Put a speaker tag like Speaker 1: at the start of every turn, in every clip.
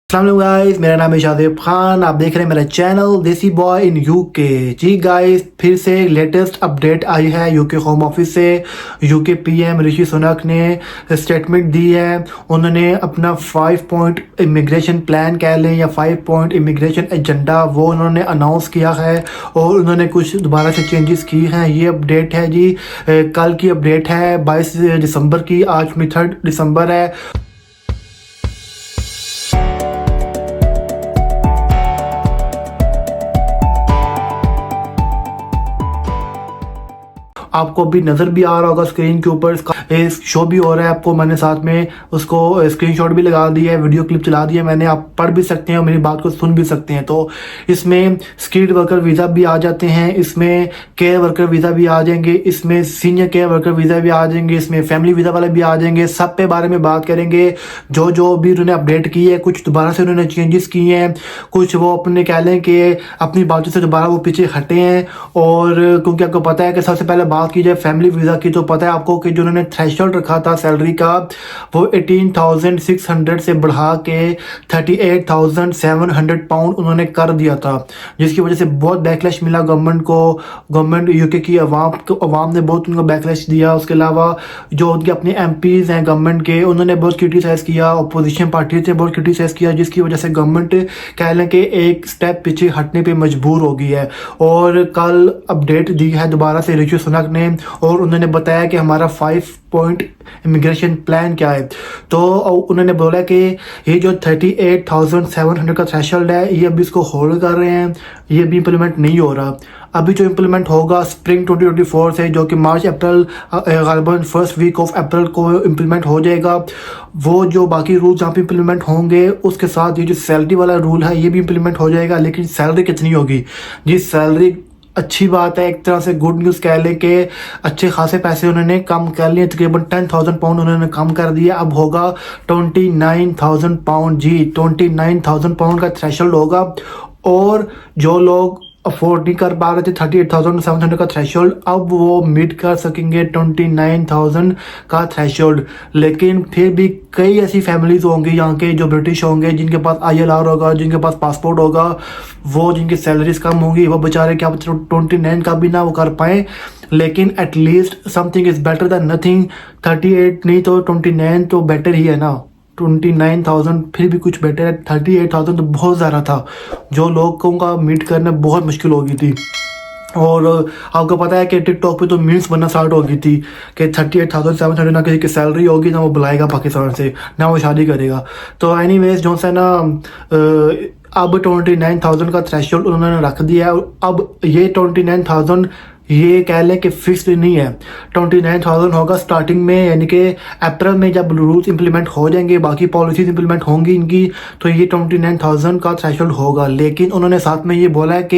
Speaker 1: अस्सलाम गाइस, मेरा नाम है शादिब खान। आप देख रहे हैं मेरा channel Desi boy in UK. जी गाइस, फिर से लेटेस्ट अपडेट आई है यूके होम ऑफिस से। यूके पीएम ऋषि सुनक ने स्टेटमेंट दी है। उन्होंने अपना 5 पॉइंट इमिग्रेशन प्लान कह लें या 5 पॉइंट इमिग्रेशन एजेंडा वो उन्होंने अनाउंस किया है और उन्होंने कुछ दोबारा से चेंजेस की हैं। ये अपडेट है जी, कल की अपडेट है 22 दिसंबर की। आज 3 दिसंबर है। आपको अभी नज़र भी आ रहा होगा स्क्रीन के ऊपर, शो भी हो रहा है आपको। मैंने साथ में उसको स्क्रीनशॉट भी लगा दिया है, वीडियो क्लिप चला दिया मैंने। आप पढ़ भी सकते हैं और मेरी बात को सुन भी सकते हैं। तो इसमें स्किल्ड वर्कर वीज़ा भी आ जाते हैं, इसमें केयर वर्कर वीज़ा भी आ जाएंगे, इसमें सीनियर केयर वर्कर वीज़ा भी आ जाएंगे, इसमें फैमिली वीज़ा वाले भी आ जाएंगे। सब पे बारे में बात करेंगे। जो जो भी उन्होंने अपडेट की है, कुछ दोबारा से उन्होंने चेंजेस किए हैं, कुछ वो अपने कह लें कि अपनी बातों से दोबारा वो पीछे हटे हैं। और क्योंकि आपको पता है कि सबसे पहले बात की जाए फैमिली वीज़ा की, तो पता है आपको कि जो उन्होंने थ्रेशोल्ड रखा था सैलरी का, वो 18,600 से बढ़ा के 38,700 पाउंड उन्होंने कर दिया था, जिसकी वजह से बहुत बैकलैश मिला गवर्नमेंट को। गवर्नमेंट यूके की अवाम ने बहुत उनको बैकलैश दिया। उसके अलावा जो उनके अपने एमपीज़ हैं गवर्नमेंट के, उन्होंने बहुत क्रिटिसाइज़ किया, अपोजिशन पार्टी ने बहुत क्रिटिसाइज़ किया, जिसकी वजह से गवर्नमेंट कह लें कि एक स्टेप पीछे हटने पे मजबूर हो गई है। और कल अपडेट दी है दोबारा से ऋषि सुनक ने, और उन्होंने बताया कि हमारा 5 पॉइंट इमिग्रेशन प्लान क्या है। तो उन्होंने बोला कि ये जो 38,700 का थ्रेशोल्ड है, ये अभी इसको होल्ड कर रहे हैं, ये अभी इम्प्लीमेंट नहीं हो रहा। अभी जो इम्प्लीमेंट होगा स्प्रिंग 2024 से, जो कि मार्च अप्रैल गालिबन फर्स्ट वीक ऑफ अप्रैल को इम्प्लीमेंट हो जाएगा। वो जो बाकी रूल जहाँ पे इम्प्लीमेंट होंगे, उसके साथ ये जो सैलरी वाला रूल है ये भी इम्प्लीमेंट हो जाएगा। लेकिन सैलरी कितनी होगी जी? सैलरी अच्छी बात है, एक तरह से गुड न्यूज़ कह लें कि अच्छे खासे पैसे उन्होंने कम कर लिए। तकरीबन 10,000 पाउंड उन्होंने कम कर दिया। अब होगा 29,000 पाउंड जी, 29,000 पाउंड का थ्रेशोल्ड होगा। और जो लोग अफोर्ड नहीं कर पा रहे थे 38,700 का थ्रेशोल्ड, अब वो मीट कर सकेंगे 29,000 का थ्रेशोल्ड। लेकिन फिर भी कई ऐसी फैमिलीज होंगी यहाँ के जो ब्रिटिश होंगे, जिनके पास ILR होगा, जिनके पास पासपोर्ट होगा, वो जिनकी सैलरीज कम होंगी, वो बेचारे क्या 29 का भी ना वो कर पाए। लेकिन at least something is better than nothing. 38 नहीं तो 29 तो बेटर ही है ना। 29,000 फिर भी कुछ बेटर है। 38,000 तो बहुत ज़्यादा था, जो लोगों का मीट करना बहुत मुश्किल हो गई थी। और आपको पता है कि टिकटॉक पे तो मीम्स बनना स्टार्ट हो गई थी कि 38,700 ना किसी की सैलरी होगी, ना वो बुलाएगा पाकिस्तान से, ना वो शादी करेगा। तो एनीवेज जो है ना, अब 29,000 का थ्रेशोल्ड उन्होंने रख दिया है। अब ये 29,000 ये कह लें कि फिक्स्ड नहीं है। 29,000 होगा स्टार्टिंग में, यानी कि अप्रैल में जब रूल्स इंप्लीमेंट हो जाएंगे, बाकी पॉलिसीज इंप्लीमेंट होंगी इनकी, तो ये 29,000 का थ्रेशोल्ड होगा। लेकिन उन्होंने साथ में ये बोला है कि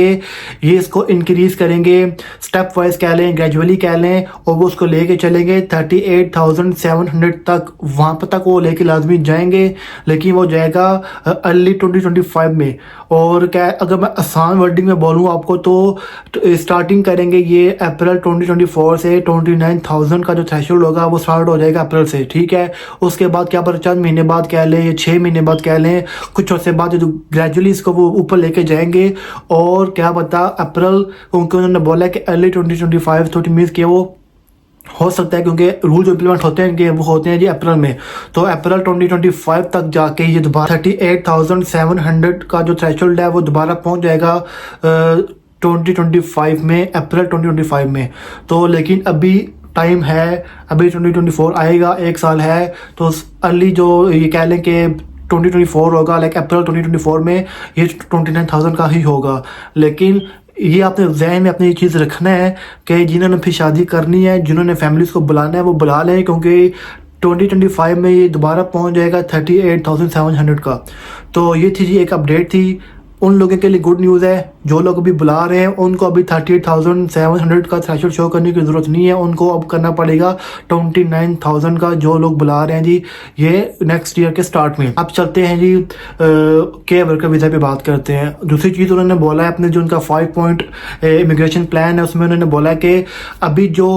Speaker 1: ये इसको इंक्रीज़ करेंगे, स्टेप वाइज कह लें, ग्रेजुअली कह लें, और वो उसको लेके चलेंगे 38,700 तक। वहाँ पर तक वो लेके लाजमी जाएंगे, लेकिन वो जाएगा अर्ली 2025 में। और क्या, अगर मैं आसान वर्डिंग में बोलूँ आपको, तो स्टार्टिंग करेंगे ये अप्रैल 2024 से 29,000 का जो थ्रेशोल्ड होगा वो स्टार्ट हो जाएगा अप्रैल से, ठीक है। उसके बाद क्या पर चंद महीने बाद कह लें या 6 महीने बाद कह लें, कुछ अर्से बाद जो ग्रेजुअली इसको वो ऊपर लेके जाएंगे। और क्या पता अप्रैल, क्योंकि उन्होंने बोला है कि अर्ली 2025, तो मीन्स कि वो हो सकता है, क्योंकि रूल जो इम्प्लीमेंट होते हैं कि वो होते हैं जी अप्रैल में, तो अप्रैल 2025 तक जाके ये दोबारा 38,700 का जो थ्रेशोल्ड है वो दोबारा पहुंच जाएगा 2025 में, अप्रैल 2025 में। तो लेकिन अभी टाइम है, अभी 2024 आएगा, 1 साल है। तो अर्ली जो ये कह लें कि 2024 होगा, लाइक अप्रैल 2024 में ये 29,000 का ही होगा। लेकिन ये आपने जहन में अपनी ये चीज़ रखना है कि जिन्होंने फिर शादी करनी है, जिन्होंने फैमिलीज़ को बुलाना है, वो बुला लें, क्योंकि 2025 में ये दोबारा पहुंच जाएगा 38,700 का। तो ये थी जी एक अपडेट थी। उन लोगों के लिए गुड न्यूज़ है, जो लोग अभी बुला रहे हैं उनको अभी 38,700 का थ्रेशोल्ड शो करने की ज़रूरत नहीं है। उनको अब करना पड़ेगा 29,000 का, जो लोग बुला रहे हैं जी, ये नेक्स्ट ईयर के स्टार्ट में। अब चलते हैं जी केयर वर्कर वीज़ा पे बात करते हैं। दूसरी चीज़ उन्होंने बोला है, अपने जो उनका 5 पॉइंट इमिग्रेशन प्लान है उसमें उन्होंने बोला है कि अभी जो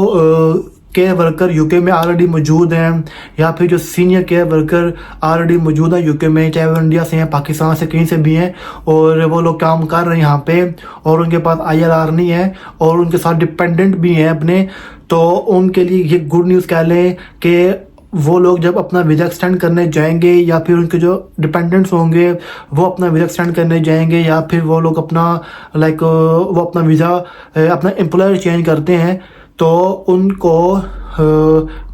Speaker 1: केयर वर्कर यूके में ऑलरेडी मौजूद हैं या फिर जो सीनियर केयर वर्कर ऑलरेडी मौजूद हैं यूके में, चाहे वो इंडिया से हैं, पाकिस्तान से, कहीं से भी हैं, और वो लोग काम कर रहे हैं यहाँ पे और उनके पास ILR नहीं है और उनके साथ डिपेंडेंट भी हैं अपने, तो उनके लिए ये गुड न्यूज़ कह लें कि वो लोग जब अपना वीज़ा एक्सटेंड करने जाएंगे या फिर उनके जो डिपेंडेंट्स होंगे वो अपना वीज़ा एक्सटेंड करने जाएंगे या फिर वो लोग अपना वो अपना वीज़ा अपना एम्प्लॉयर चेंज करते हैं तो उनको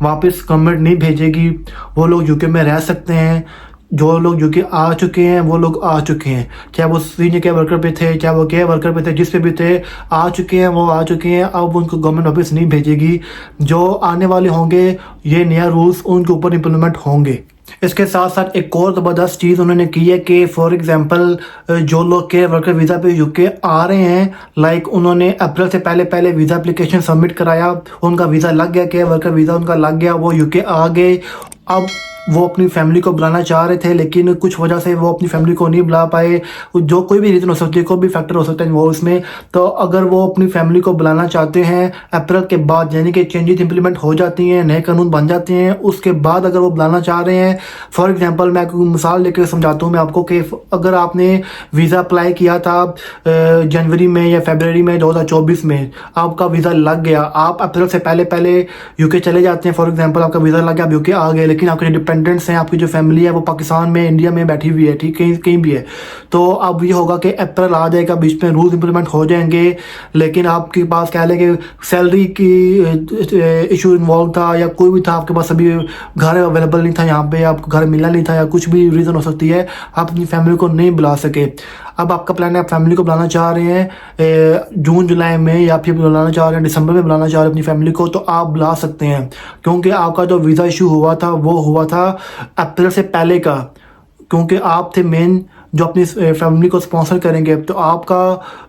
Speaker 1: वापस गवर्नमेंट नहीं भेजेगी, वो लोग यूके में रह सकते हैं। जो लोग यूके आ चुके हैं वो लोग आ चुके हैं, चाहे वो सीनियर केयर वर्कर पे थे, चाहे वो केयर वर्कर पे थे, जिस पे भी थे, आ चुके हैं, वो आ चुके हैं। अब उनको गवर्नमेंट वापस नहीं भेजेगी। जो आने वाले होंगे ये नया रूल्स उनके ऊपर इम्प्लीमेंट होंगे। इसके साथ साथ एक और ज़बरदस्त चीज़ उन्होंने की है कि फॉर एग्जांपल जो लोग केयर वर्कर वीज़ा पे यूके आ रहे हैं, उन्होंने अप्रैल से पहले वीज़ा एप्लीकेशन सबमिट कराया, उनका वीज़ा लग गया, केयर वर्कर वीज़ा उनका लग गया, वो यूके आ गए। अब वो अपनी फैमिली को बुलाना चाह रहे थे लेकिन कुछ वजह से वो अपनी फैमिली को नहीं बुला पाए, जो कोई भी रीज़न हो सकती है, कोई भी फैक्टर हो सकता है वो उसमें। तो अगर वो अपनी फैमिली को बुलाना चाहते हैं अप्रैल के बाद, यानी कि चेंजेस इंप्लीमेंट हो जाती हैं, नए कानून बन जाते हैं, उसके बाद अगर वो बुलाना चाह रहे हैं, फॉर एग्जांपल मैं मिसाल लेकर समझाता हूँ मैं आपको कि अगर आपने वीज़ा अप्लाई किया था जनवरी में या फरवरी में 2024 में, आपका वीज़ा लग गया, आप अप्रैल से पहले यूके चले जाते हैं, फॉर एग्जाम्पल आपका वीज़ा लग गया, आप यूके आ गए, लेकिन आपके जो डिपेंडेंट्स हैं, आपकी जो फैमिली है वो पाकिस्तान में, इंडिया में बैठी हुई है, ठीक, कहीं कहीं भी है, तो अब ये होगा कि अप्रैल आ जाएगा, बीच में रूल्स इंप्लीमेंट हो जाएंगे, लेकिन आपके पास कह लें कि सैलरी की इशू इन्वॉल्व था या कोई भी था, आपके पास अभी घर अवेलेबल नहीं था, यहाँ पे आपको घर मिलना नहीं था या कुछ भी रीज़न हो सकती है, आप अपनी फैमिली को नहीं बुला सके। अब आपका प्लान है आप फैमिली को बुलाना चाह रहे हैं जून जुलाई में या फिर बुलाना चाह रहे हैं दिसंबर में बुलाना चाह रहे हैं अपनी फैमिली को, तो आप बुला सकते हैं, क्योंकि आपका जो वीज़ा इशू हुआ था वो हुआ था अप्रैल से पहले का, क्योंकि आप थे मेन जो अपनी फैमिली को स्पॉन्सर करेंगे। तो आपका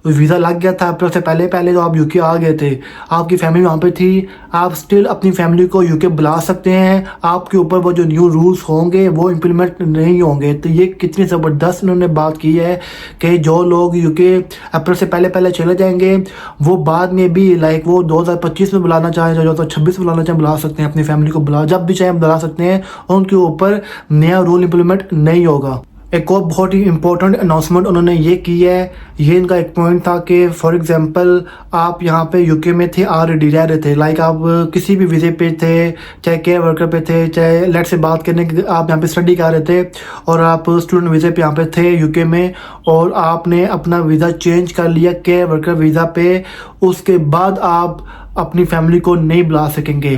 Speaker 1: वीज़ा लग गया था अप्रैल से पहले तो आप यूके आ गए थे, आपकी फैमिली वहाँ पे थी, आप स्टिल अपनी फैमिली को यूके बुला सकते हैं। आपके ऊपर वो जो न्यू रूल्स होंगे वो इम्प्लीमेंट नहीं होंगे। तो ये कितनी ज़बरदस्त उन्होंने बात की है कि जो लोग यूके अप्रैल से पहले चले जाएंगे वो बाद में भी वो 2025 में बुलाना चाहें, 2026 में बुलाना चाहें, बुला सकते हैं अपनी फैमिली को, जब भी चाहें बुला सकते हैं, उनके ऊपर नया रूल इम्प्लीमेंट नहीं होगा। एक और बहुत ही इम्पोर्टेंट अनाउंसमेंट उन्होंने ये की है, ये इनका एक पॉइंट था कि फॉर एग्जांपल आप यहाँ पे यूके में थे, ऑलरेडी रह रहे थे, आप किसी भी वीज़े पे थे, चाहे केयर वर्कर पे थे, चाहे लेट से बात करने के आप यहाँ पे स्टडी कर रहे थे और आप स्टूडेंट वीज़े पे यहाँ पे थे यूके में, और आपने अपना वीज़ा चेंज कर लिया केयर वर्कर वीज़ा पे, उसके बाद आप अपनी फैमिली को नहीं बुला सकेंगे।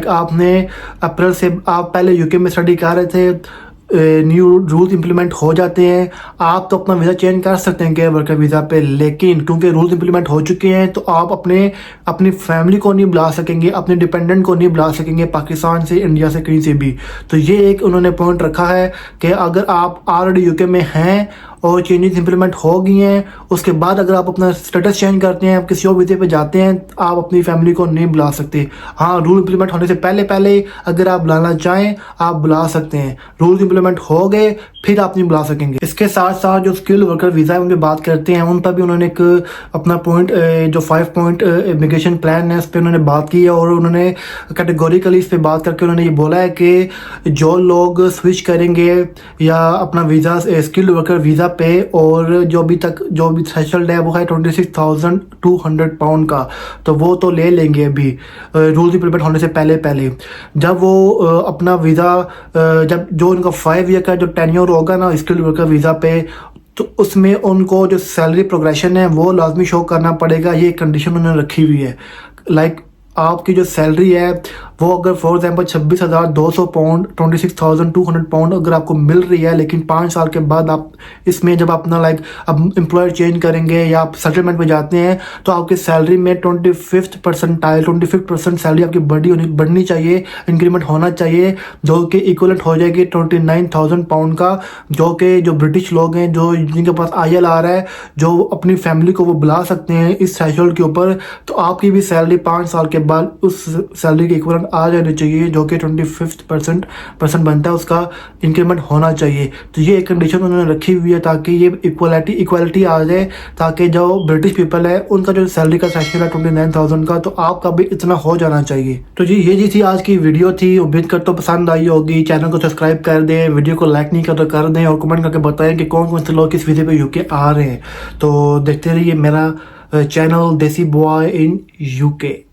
Speaker 1: आपने अप्रैल से आप पहले यूके में स्टडी कर रहे थे, न्यू रूल्स इंप्लीमेंट हो जाते हैं, आप तो अपना वीज़ा चेंज कर सकते हैं केयर वर्कर वीज़ा पे, लेकिन क्योंकि रूल्स इंप्लीमेंट हो चुके हैं तो आप अपनी फैमिली को नहीं बुला सकेंगे, अपने डिपेंडेंट को नहीं बुला सकेंगे पाकिस्तान से, इंडिया से, कहीं से भी। तो ये एक उन्होंने पॉइंट रखा है कि अगर आप ऑलरेडी यूके में हैं और चेंजेस इंप्लीमेंट हो गई हैं, उसके बाद अगर आप अपना स्टेटस चेंज करते हैं, आप किसी और वीज़े पे जाते हैं, आप अपनी फैमिली को नहीं बुला सकते। हाँ, रूल इंप्लीमेंट होने से पहले अगर आप बुलाना चाहें आप बुला सकते हैं, रूल्स इंप्लीमेंट हो गए फिर आप नहीं बुला सकेंगे। इसके साथ साथ जो स्किल्ड वर्कर वीज़ा है उन पर बात करते हैं, उन पर भी उन्होंने एक अपना पॉइंट जो 5 पॉइंट इमिग्रेशन प्लान है उस पर उन्होंने बात की है, और उन्होंने कैटेगोरिकली इस पर बात करके उन्होंने ये बोला है कि जो लोग स्विच करेंगे या अपना वीज़ा स्किल्ड वर्कर वीज़ा पे, और जो भी थ्रेशोल्ड है वो है 26,200 पाउंड का, तो वो तो ले लेंगे अभी रूल्स इंप्लीमेंट होने से पहले। जब वो अपना वीज़ा जब जो उनका 5 ईयर का जो टेन्योर होगा ना स्किल्ड वर्कर वीज़ा पे, तो उसमें उनको जो सैलरी प्रोग्रेशन है वो लाजमी शो करना पड़ेगा। ये कंडीशन उन्होंने रखी हुई है। आपकी जो सैलरी है वो अगर फॉर एग्जाम्पल 26,200 पाउंड 26,200 पाउंड अगर आपको मिल रही है, लेकिन 5 साल के बाद आप इसमें जब अपना अब एम्प्लॉयर चेंज करेंगे या आप सेटलमेंट में जाते हैं तो आपकी सैलरी में 25th परसेंट सैलरी आपकी बढ़नी चाहिए, इंक्रीमेंट होना चाहिए, जो कि इक्वलेंट हो जाएगी 29,000 पाउंड का, जो कि जो ब्रिटिश लोग हैं जो जिनके पास ILR है, जो अपनी फैमिली को वो बुला सकते हैं इस थ्रेशोल्ड के ऊपर, तो आपकी भी सैलरी 5 साल के बाद उस सैलरी के इक्वलेंट आ जानी चाहिए, जो कि 25% बनता है उसका इंक्रीमेंट होना चाहिए। तो ये एक कंडीशन उन्होंने रखी हुई है ताकि ये इक्वालिटी आ जाए, ताकि जो ब्रिटिश पीपल है उनका जो सैलरी का सेक्शन है 29,000 का, तो आपका भी इतना हो जाना चाहिए। तो जी ये जी थी आज की वीडियो थी, उम्मीद करता हूँ पसंद आई होगी। चैनल को सब्सक्राइब कर दें, वीडियो को लाइक नहीं कर तो कर दें, और कमेंट करके बताएं कि कौन कौन से लोग किस वीज़े पे यूके आ रहे हैं। तो देखते रहिए मेरा channel Desi boy in UK.